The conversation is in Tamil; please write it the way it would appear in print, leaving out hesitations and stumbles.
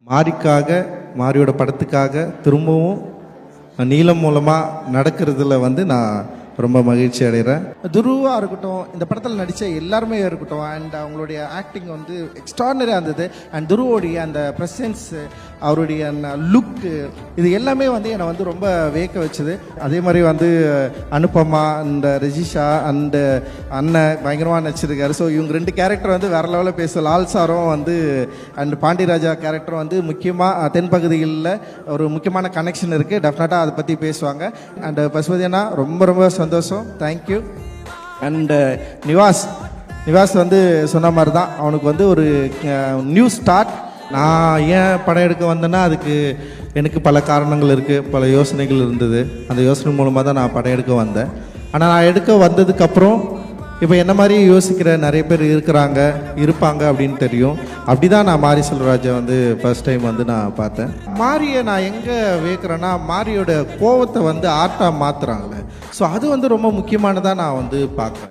மாரிக்காக மாரியோட படத்துக்காக திரும்பவும் நீலம் மூலமாக நடக்கிறதுல வந்து நான் ரொம்ப மகிழ்ச்சி அடைகிறேன். துருவா இருக்கட்டும், இந்த படத்தில் நடித்த எல்லாருமே இருக்கட்டும், அண்ட் அவங்களுடைய ஆக்டிங் வந்து எக்ஸ்ட்ரானரியாக இருந்தது. அண்ட் துருவோடைய அந்த ப்ரெசன்ஸ், அவருடைய லுக்கு, இது எல்லாமே வந்து என்னை வந்து ரொம்ப வியக்க வச்சுது. அதே மாதிரி வந்து அனுபமா அண்ட் ரஜிஷா அண்டு அண்ணன் பயங்கரமாக நடிச்சிருக்காரு. ஸோ இவங்க ரெண்டு கேரக்டர் வந்து வேறு லெவலில் பேச லால் சாரும் வந்து அண்ட் பாண்டியராஜா கேரக்டர் வந்து முக்கியமாக தென்பகுதிகளில் ஒரு முக்கியமான கனெக்ஷன் இருக்குது. டெஃபினட்டாக அதை பற்றி பேசுவாங்க. அண்ட் பசுபதி அண்ணா ரொம்ப ரொம்ப சந்தோஷம், தேங்க்யூ. அண்டு நிவாஸ் வந்து சொன்ன மாதிரி தான், அவனுக்கு வந்து ஒரு நியூ ஸ்டார்ட். நான் ஏன் படம் எடுக்க வந்தேன்னா அதுக்கு எனக்கு பல காரணங்கள் இருக்குது, பல யோசனைகள் இருந்தது. அந்த யோசனை மூலமாக தான் நான் படம் எடுக்க வந்தேன். ஆனால் நான் எடுக்க வந்ததுக்கப்புறம் இப்போ என்ன மாதிரி யோசிக்கிற நிறைய பேர் இருப்பாங்க அப்படின்னு தெரியும். அப்படி தான் நான் மாரி செல்வராஜை வந்து ஃபர்ஸ்ட் டைம் வந்து நான் பார்த்தேன். மாரியை நான் எங்கே வைக்கிறேன்னா, மாரியோட கோவத்தை வந்து ஆர்ட்டாக மாற்றுறாங்களே, ஸோ அது வந்து ரொம்ப முக்கியமானதாக நான் வந்து பார்க்குறேன்.